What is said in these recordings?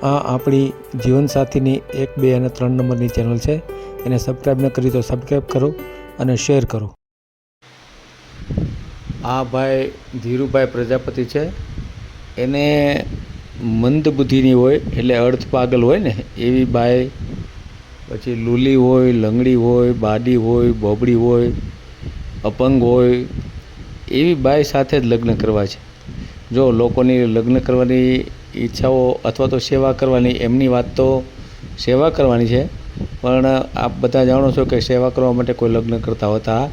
આ આપણી જીવનસાથીની 1, 2 અને 3 નંબરની ચેનલ છે. એને સબસ્ક્રાઈબ ન કરી તો સબસ્ક્રાઈબ કરો અને શેર કરો. આ ભાઈ ધીરુભાઈ પ્રજાપતિ છે. એને મંદ બુદ્ધિની હોય એટલે અર્થ પાગલ હોય ને એવી બાઈ, પછી લૂલી હોય, લંગડી હોય, બાડી હોય, બોબડી હોય, અપંગ હોય, એવી બાઈ સાથે જ લગ્ન કરવા છે. જો લોકોની લગ્ન કરવાની ઈચ્છાઓ અથવા તો સેવા કરવાની, એમની વાત તો સેવા કરવાની છે, પણ આપ બધા જાણો છો કે સેવા કરવા માટે કોઈ લગ્ન કરતા હોતા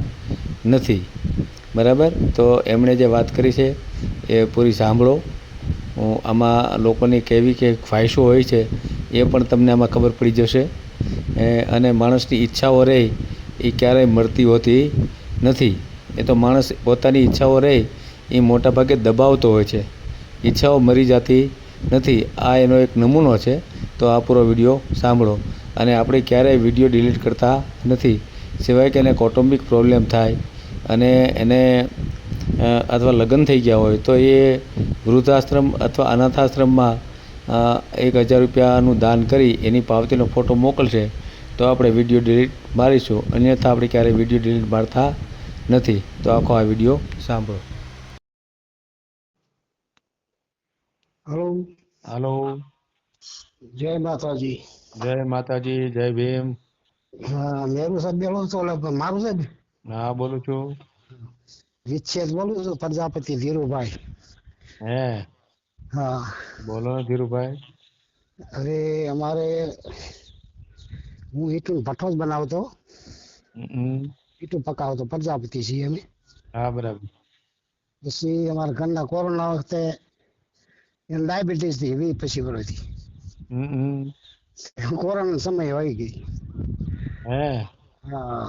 નથી. બરાબર? તો એમણે જે વાત કરી છે એ પૂરી સાંભળો. આમાં લોકોની કેવી કે ખ્વાહિશો હોય છે એ પણ તમને આમાં ખબર પડી જશે. અને માણસની ઈચ્છાઓ રહે એ ક્યારેય મળતી હોતી નથી. એ તો માણસ પોતાની ઈચ્છાઓ રહે એ મોટાભાગે દબાવતો હોય છે. ઈચ્છાઓ મરી જતી નથી. આ એનો એક નમૂનો છે. તો આ પૂરો વિડીયો સાંભળો. અને આપણે ક્યારેય વિડીયો ડિલીટ કરતા નથી, સિવાય કે એને કૌટુંબિક પ્રોબ્લેમ થાય અને એને અથવા લગ્ન થઈ ગયા હોય તો એ વૃદ્ધાશ્રમ અથવા અનાથાશ્રમમાં 1,000 રૂપિયાનું દાન કરી એની પાવતીનો ફોટો મોકલશે તો આપણે વિડીયો ડિલીટ મારીશું. અન્યથા આપણે ક્યારેય વિડીયો ડિલીટ મારતા નથી. તો આખો આ વિડીયો સાંભળો. હલો. હાલો. જય માતાજી. જય માતાજી. જય ભીમ. હા, મેરું સાહેબ બોલું છું. મારું સાહેબ? હા, બોલું છું. વિચ્છેદ બોલું છું. પ્રજાપતિ ધીરુભાઈ. હે, હા. બોલો ને ધીરુભાઈ. અરે અમારે હું ઈટું ભઠ્ઠો જ બનાવતો, ઈટું પકાવતો. પ્રજાપતિ છીએ અમે. હા, બરાબર. પછી અમારા ઘરના કોરોના વખતે એને ડાયાબિટીસ થી 20-25 વર્ષથી કોરોના સમય આવી ગઈ. હે. હા.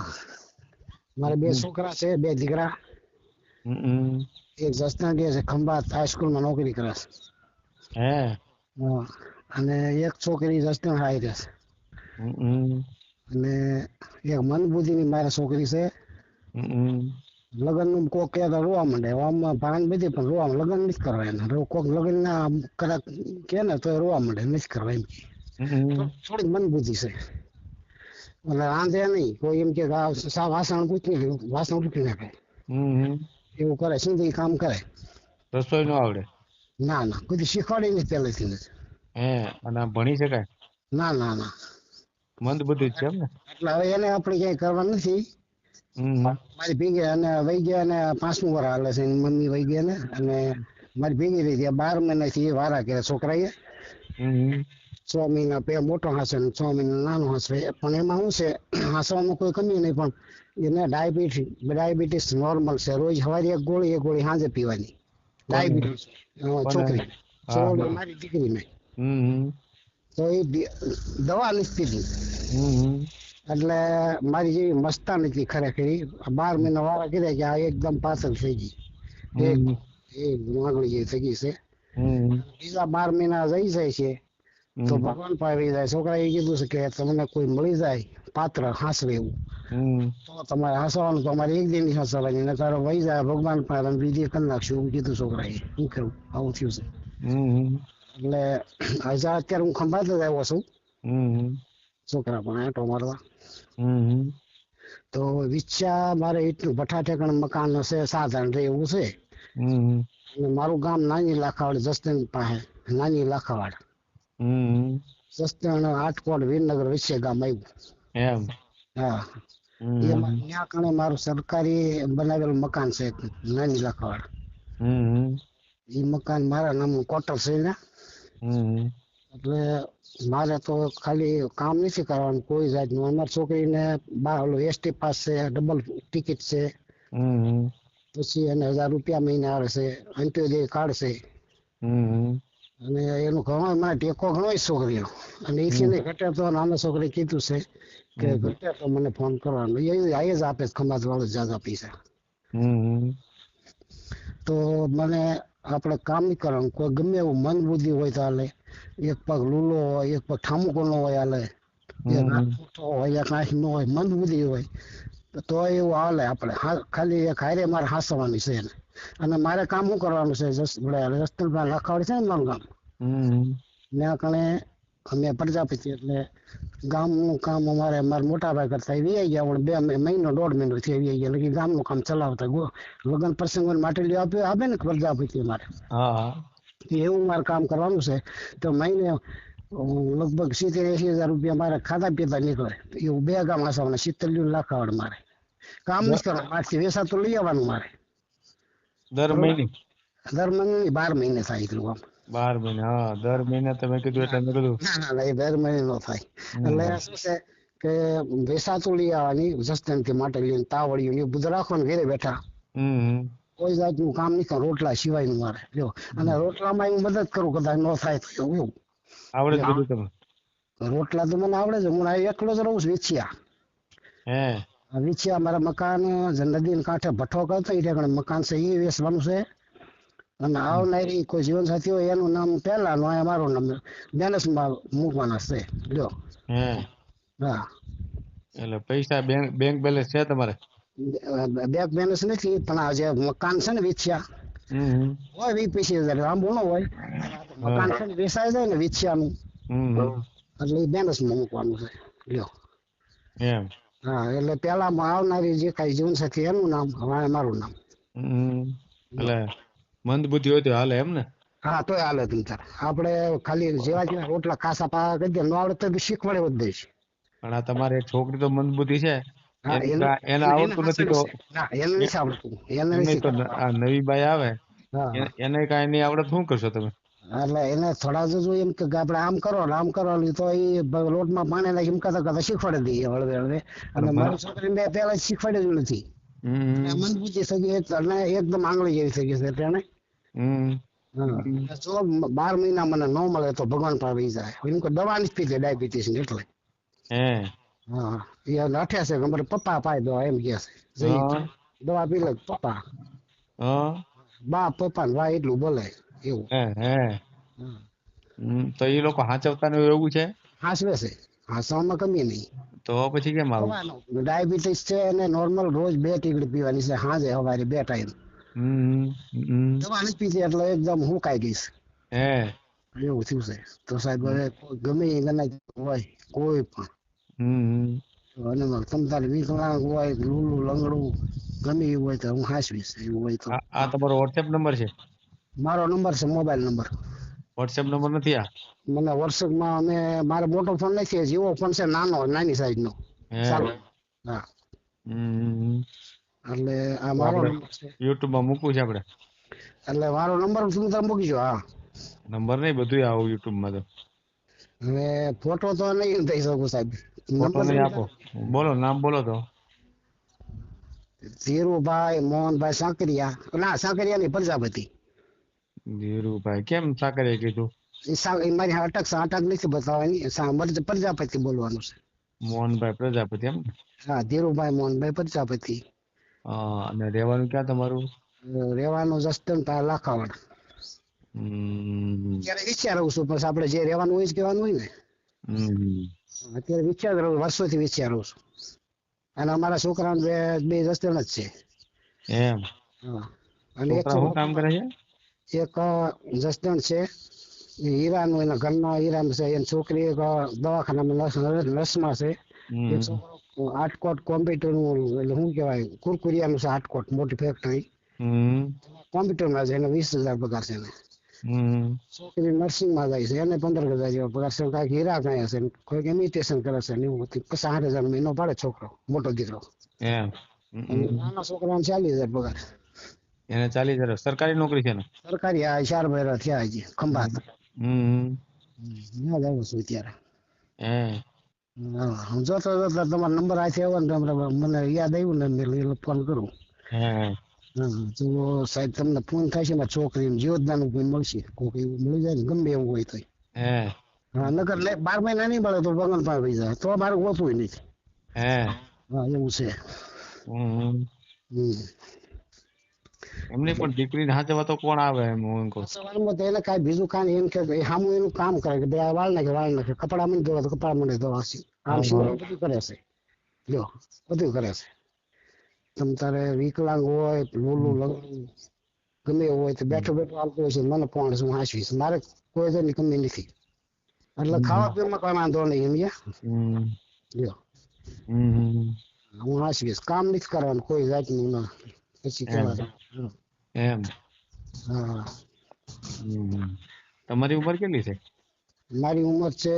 મારે 2 છોકરા છે, 2 દીકરા. એક જસદણ છે, ખંભાત હાઈસ્કૂલમાં નોકરી કરે છે. હે. હા. અને એક છોકરી જસદણ હાઈ રહે છે. અને એક મનબુદ્ધિની મારા છોકરી છે. લગ્ન નું કોક કે રોવા માંડે, આમાં ભાન બધી પણ રોવા લગ્ન નથી કરવા એના. કોક લગ્ન ના કદાચ કે ને તો રોવા માંડે, નથી કરવા એમ. થોડીક મન બુદ્ધિ છે. એટલે રાંધે નહીં, કોઈ એમ કે વાસણ ઉઠી નાખે એવું કરે, સિંધી કામ કરે. રસોઈ નો આવડે? ના ના, કોઈ શીખવાડી નથી પહેલેથી નથી. હે. અને ભણી શકાય? ના ના ના. મંદ બુદ્ધિ છે એમ ને? એટલે હવે એને આપણે કઈ કરવા નથી. મારી ભીગે અને વહી ગયા ને 5મું વર્ષ હાલે છે. મમ્મી વહી ગયા ને, અને મારી ભીગી રહી ગયા 12 મહિનાથી વારા કર્યા છોકરાએ. 6 મહિના પે મોટો હશે ને 6 મહિના નાનો હશે. પણ એમાં શું છે, હસવામાં કોઈ કમી નહીં, પણ એને ડાયાબિટીસ નોર્મલ છે. રોજ સવારે એક ગોળી સાંજે પીવાની. ડાયાબિટીસ છોકરી મારી દીકરીને તો એ દવા નથી પીધી. એટલે મારી જેવી મસ્તા નથી ખરેખર. 12 મહિના વાળા કર્યા કે આ એકદમ પાછળ થઈ ગઈ. એ વાંગળી જેવી થઈ ગઈ છે. બીજા 12 મહિના જઈ જાય છે તો ભગવાન પાસે જાય. છોકરા એ કીધું છે કે તમને કોઈ મળી જાય પાત્ર હાસવે એવું, તો તમારે હાસવાનું, તો અમારે એક દિન હાસવાની ને તારો વહી જાય ભગવાન પાસે બીજી કરી નાખશું એવું કીધું છોકરાએ. શું કેવું આવું થયું છે. એટલે અત્યારે હું ખંભાત જ આવ્યો છું છોકરા પણ આંટો મારવા. તો વિચ્છા મારે એટલું ભઠ્ઠા મકાન છે, સાધારણ રહે એવું છે. અને મારું ગામ નાની લાખાવાડ, જસદણ પાસે નાની લાખાવાડ. જસદણ, આટકોટ, વીરનગર વચ્ચે ગામ આવ્યું. એમ? હા. ત્યાં કણે મારું સરકારી બનાવેલું મકાન છે નાની લાખાવાડ. એ મકાન મારા નામનું ક્વાર્ટર છે ને. એટલે મારે તો ખાલી કામ નથી કરવાનું કોઈ જાતનું. અમારી છોકરીને એસટી પાસ છે, ડબલ ટિકિટ છે. પછી એને 1,000 રૂપિયા મહિને આવે છે, અંત્યોદય કાર્ડ છે. અને એનું ઘણો મને ટેકો ઘણો છોકરીઓ. અને એથી ને ઘટે તો નાના છોકરી કીધું છે કે ઘટે તો મને ફોન કરવાનો. એ જ આપે ખંભાત વાળો જ્યાદા પૈસા. તો મને આપણે કામ નહીં કરવાનું. કોઈ ગમે એવું મન બુદ્ધિ હોય તો હાલે. એક પગ લૂલો હોય, એક પગ ઠામુકો નો હોય હાલે, એક હાથ ફૂટો હોય, એક આંખ નો હોય, મન બુદ્ધિ હોય તો એવું હાલે. આપણે ખાલી એક હારે મારે હાસવાની છે એને. અને મારે કામ શું કરવાનું છે, રસ્તા લખાવડ છે ને મારું ગામ, ત્યાં કણે અમે પ્રજાપતિ એટલે ગામનું કામ અમારે મારા મોટા ભાઈ કરતા વી ગયા પણ 2 મહિનો 1.5 મહિનો થી વી ગયા એટલે ગામનું કામ ચલાવતા લગ્ન પ્રસંગો માટે આપે ને પ્રજાપતિ મારે હા એવું મારે કામ કરવાનું છે તો મહિને લગભગ 70-80 હજાર રૂપિયા મારે ખાતા પીતા નીકળે એવું 2 ગામ આસાવાના 70 લાખ આવડે મારે કામ નથી કરવાનું મારથી વેસાતું લઈ આવવાનું મારે દર મહિને દર મહિને 12 મહિને થાય એટલું આમ 12 મહિને હા દર મહિને તમે કીધું એટલે મેં કીધું ના એ દર મહિને નો થાય એટલે શું છે કે વેસાતું લઈ આવવાની જસ્તન થી માટે લઈને તાવડિયું એ બધું રાખવાનું ઘરે બેઠા કોઈ જાતનું કામ નહીં કરે રોટલા સિવાયનું મારે જો અને રોટલામાં હું મદદ કરું કદાચ ન થાય તો એવું આવડે જ બધું તમે રોટલા તો મને આવડે છે હું એકલો જ રહું છું વિછિયા મારા મકાન નદી કાંઠે ભઠ્ઠો કરતો એ મકાન છે એ વેચવાનું છે અને આવનારી કોઈ જીવન સાથી હોય એનું નામ પહેલા નું મારું નામ બેલેન્સ માં મૂકવાના છે લ્યો હા એટલે પૈસા બેંક બેલેન્સ છે તમારે બેંક બેલેન્સ નથી પણ આ જે મકાન છે ને વિછિયા હોય 20-25 હજાર લાંબુ ન હોય મકાન છે ને વેચાઈ જાય ને વિછિયાનું એટલે એ બેલેન્સ માં મૂકવાનું છે લ્યો એમ હા એટલે પેલા આવનારી જે કઈ જીવન સાથી એનું નામ હવે મારું નામ એટલે મંદ બુદ્ધિ હોય તો હાલે એમ ને હા તોય હાલે તું તાર આપણે ખાલી જેવા જેવા રોટલા કાસા પા કરી દે નો આવડે તો શીખવાડે જ દઈશ પણ આ તમારે એક છોકરી તો મંદ બુદ્ધિ છે હા એને આવડતું નથી તો એને નથી આવડતું એને નહીં નથી તો આ નવી બાઈ આવે હા એને કાંઈ નહીં આવડે શું કરશો તમે એટલે એને થોડા જો એમ કે આપણે આમ કરો તો એ લોટમાં પાણી નાખી એમ કરતા શીખવાડી દઈએ હળવે હળવે અને મારી છોકરી મેં પેલા શીખવાડ્યું જ નથી મન પૂછી શકી એકદમ આંગળી જેવી થઈ ગઈ છે તેને જો 12 મહિના મને ન મળે તો ભગવાન પાસે વહી જાય એમ કે દવા નથી પીતી ડાયાબિટીસ ની એટલે હા એ અઠ્યા છે અમારે પપ્પા પાય દવા એમ કે છે દવા પી લે પપ્પા બા પપ્પા ને ભાઈ એટલું બોલે એવું તો એ લોકો હાચવતા ને એવું છે હાસવે છે હાસવામાં કમી નહીં તો પછી કેમ આવું ડાયાબિટીસ છે અને નોર્મલ રોજ 2 ટીકડી પીવાની છે સાંજે સવારે 2 ટાઈમ દવા નથી પીતી એટલે એકદમ હું કાઈ ગઈશ એવું થયું છે તો સાહેબ હવે ગમે એ હોય કોઈ પણ અને તમ તારે વિકલાંગ હોય લૂલું લંગડું ગમે એવું હોય તો હું હાસવીશ એવું હોય તો આ તમારો વોટ્સએપ નંબર છે મારો નંબર છે મોબાઈલ નંબર વોટ્સએપ નંબર નથી આ મને વોટ્સએપમાં અમે મારો મોટો ફોન નથી જીવો ફોન છે નાની સાઈઝ નો ચાલો હા એટલે આ મારો નંબર છે યુટ્યુબ માં મૂકવું છે આપણે એટલે મારો નંબર તમે તાર મૂકીજો હા નંબર નહીં બધું આવું યુટ્યુબ માં તો હવે ફોટો તો નહીં થઈ શકું સાહેબ ફોટો નહીં આપો બોલો નામ બોલો તો ધીરુભાઈ મોહનભાઈ સાંકરિયા ની પ્રજાપતિ ધીરુભાઈ કેમ સાકરિયા કીધું એ મારી અટક નથી બતાવવાની પ્રજાપતિ બોલવાનું છે મોહનભાઈ પ્રજાપતિ એમ હા ધીરુભાઈ મોહનભાઈ પ્રજાપતિ અને રહેવાનું ક્યાં તમારું રહેવાનું જસ્ટન લાખાવડ અત્યારે વિચાર રહું છું પછી આપણે જે રહેવાનું હોય જ કહેવાનું હોય ને અત્યારે વિચાર રહું વર્ષોથી વિચાર રહું છું અને અમારા છોકરા બે જસ્ટન જ છે એમ અને એક કામ કરે છે એક જસદણ છે હીરાનું એના ઘરના હીરાનું છે એની છોકરી દવાખાનામાં નર્સમાં છે એક છોકરો આટકોટ કોમ્પ્યુટર નું એટલે શું કહેવાય કુરકુરિયાનું છે આટકોટ મોટી ફેક્ટરી કોમ્પ્યુટરમાં છે એને 20,000 પગાર છે એને છોકરી નર્સિંગમાં જાય છે એને 15,000 જેવા પગાર છે કાંઈક હીરા ગયા છે કોઈક ઇમિટેશન કરે છે ને એવું 60,000 મહિનો પાડે છોકરો મોટો દીકરો નાના છોકરાને 40,000 પગાર એને 40,000 સરકારી નોકરી છે ને સરકારી આ 4 મહિના થયા હજી ખંભાત ત્યાં જાઉં છું અત્યારે હું જોતો તમારો નંબર આ આવ્યો ને મને યાદ આવ્યું ને મેં ફોન કરું તો સાહેબ તમને ફોન થાય છે છોકરી જીવતદાન કોઈ મળશે કોઈ એવું મળી જાય ને ગમે એવું હોય તો હા નગર 12 મહિના નહીં મળે તો બગન પાસે વહી જાય તો મારે ગોતું નથી હા એવું છે એમને પણ દીકરીને હાચવા તો કોણ આવે એમ હું કહું એને કાંઈ બીજું કાંઈ એમ કે સામું એનું કામ કરે કે વાળ નાખે કપડા મને ધોવા તો કપડા મને ધોવા આમ સિવાય બધું કરે છે જો બધું કરે છે તમ તારે વિકલાંગ હોય લોલું લંગડું ગમે એવું હોય તો બેઠો આવતું હોય છે મને પણ હું હાંસવીશ મારે કોઈ ની કમી નથી એટલે ખાવા પીવામાં કોઈ વાંધો નહીં સમજ્યા. હમ લ્યો હમ હું હાંસવીશ, કામ નથી કરવાનું કોઈ જાતનું ના. પછી કેવા એમ હા. તમારી ઉંમર કેટલી છે? મારી ઉંમર છે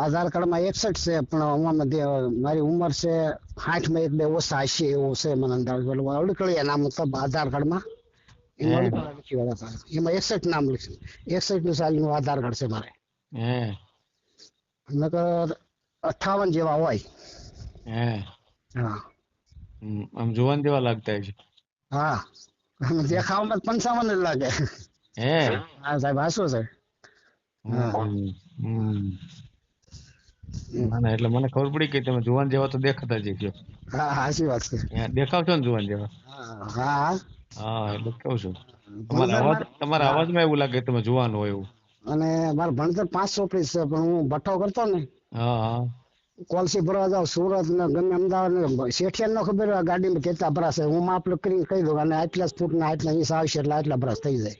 આધાર કાર્ડમાં 61 છે, પણ આમાં મારી ઉંમર છે 60 માં 1-2 ઓછા હશે એવું છે મને અંદાજ. અડકળિયા નામ મતલબ આધાર કાર્ડમાં એમાં અડકળિયા લખી હતા, એમાં 61 નામ લખ્યું. 61 સાલનું આધાર કાર્ડ છે મારે. નકર 58 જેવા હોય. હા આમ જોવાન જેવા લાગતા છે. હા દેખાવામાં 55 જ લાગે. હા સાહેબ હાસો છે. ના ના, એટલે મને ખબર પડી કે તમે જુવાન જેવા તો દેખાતા જ છો. હા સાચી વાત છે. દેખાવ છો ને જુવાન જેવા. હા હા એટલે કહું છું, તમારા અવાજમાં એવું લાગે તમે જુવાન હોય એવું. અને મારું ભણતર 5 ચોપડી છે, પણ હું ભઠ્ઠો કરતો ને કોલસી ભરવા જાવ સુરત ને ગમે અમદાવાદ ને શેઠિયા નો ખબર હોય ગાડીમાં કેટલા ભરાશે, હું માપ કરીને કહી દઉં અને આટલા ફૂટ ના આટલા ઈંચ આવશે એટલે આટલા ભરાશ થઈ જાય.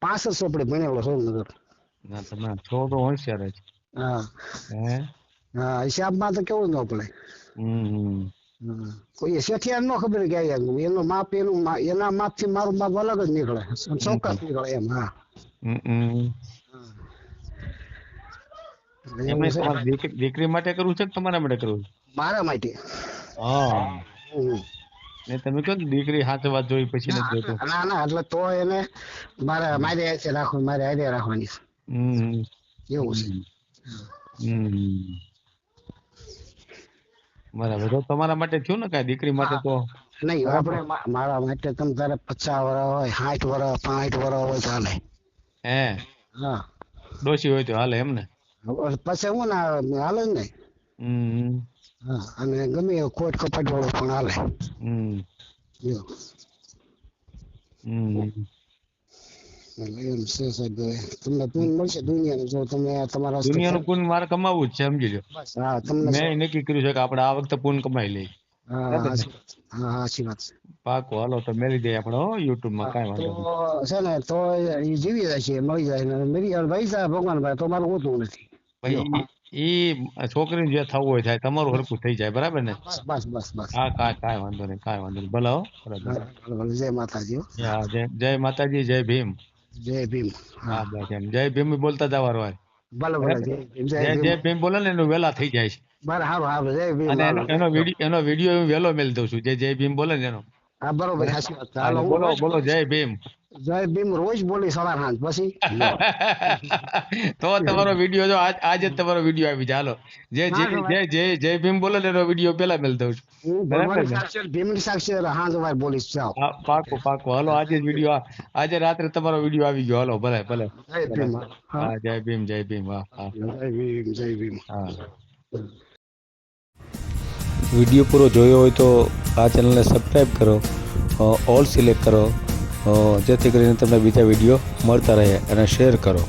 5 ચોપડી ભણેલો સોમનગર. ના તમે છો તો હોશિયાર જ. હા હા હિસાબમાં તો કેવું ન પડે. કોઈ શેઠિયા નો ખબર કે એનું માપ એના માપ થી મારું માપ અલગ જ નીકળે, ચોક્કસ નીકળે એમ. હા દીકરી માટે કરવું છે કે તમારા માટે કરવું? મારા માટે. ને તમે કહો દીકરી હાચવા જોઈ પછી નથી જોતું. ના ના, એટલે તો એને મારે હાથે રાખવું, મારે હારે રાખવાની એવું છે. બરાબર, તો તમારા માટે થયું ને કઈ દીકરી માટે તો નહીં. આપણે મારા માટે તમે તારે 50 વર્ષ હોય, 60 વર્ષ 65 વર્ષ હોય ચાલે. હા ડોશી હોય તો હાલે એમ ને? પછી હું ના હાલે ને. હા અને ગમે કોટ કપાટ વાળો પણ હાલે. એમ છે સાહેબ. તમને પૂન મળશે દુનિયાનું, જો તમે તમારા દુનિયાનું પૂન મારે કમાવું જ છે, સમજી લો. હા તમને મેં નક્કી કર્યું છે કે આપણે આ વખતે પૂન કમાઈ લઈએ. હા સાચી વાત છે. પાકો હાલો તો મેળી દઈએ આપણે યુટ્યુબ માં, કાંઈ વાંધો નહીં. છે ને તો એ જીવી જાય છે, મળી જાય ને મેરી ભાઈ સાહેબ ભગવાન ભાઈ તો મારું હોતું નથી. ઈ છોકરીને જે થવું હોય થાય, તમારું હરખું થઈ જાય. બરાબર ને? બસ બસ બસ. હા કાંઈ વાંધો નહીં, કાંઈ વાંધો નહીં. ભલે હો. બરાબર. જય માતાજી. જય માતાજી, જય ભીમ. જય ભીમ. હા બસ એમ જય ભીમ બોલતા જવાનું હોય. ભલે ભલે. જય ભીમ બોલે ને એનું વેલા થઈ જાય છે. બરાબર જય ભીમ. અને એનો વિડીયો હું વેલો મેલ દઉં છું, જે જય ભીમ બોલે ને એનો. હા બરોબર. બોલો બોલો જય ભીમ. જય ભીમ રોજ બોલી સવાર સાંજ પછી. તો તમારો વિડીયો જો આજે જ તમારો વિડીયો આવી જાય. હાલો જય ભીમ બોલે ને એનો વિડીયો પેલા મેલ દઉં છું. ભીમની સાક્ષી સાંજ વાર બોલીશ. જાઓ પાકો. હાલો આજે જ વિડીયો, આજે રાત્રે તમારો વિડીયો આવી ગયો. હાલો ભલે ભલે. હા જય ભીમ જય ભીમ. હા જય ભીમ. હા. વિડીયો પૂરો જોયો હોય તો આ ચેનલને સબસ્ક્રાઈબ કરો, ઓલ સિલેક્ટ કરો, જેથી કરીને તમને બીજા વિડીયો મળતા રહે, અને શેર કરો.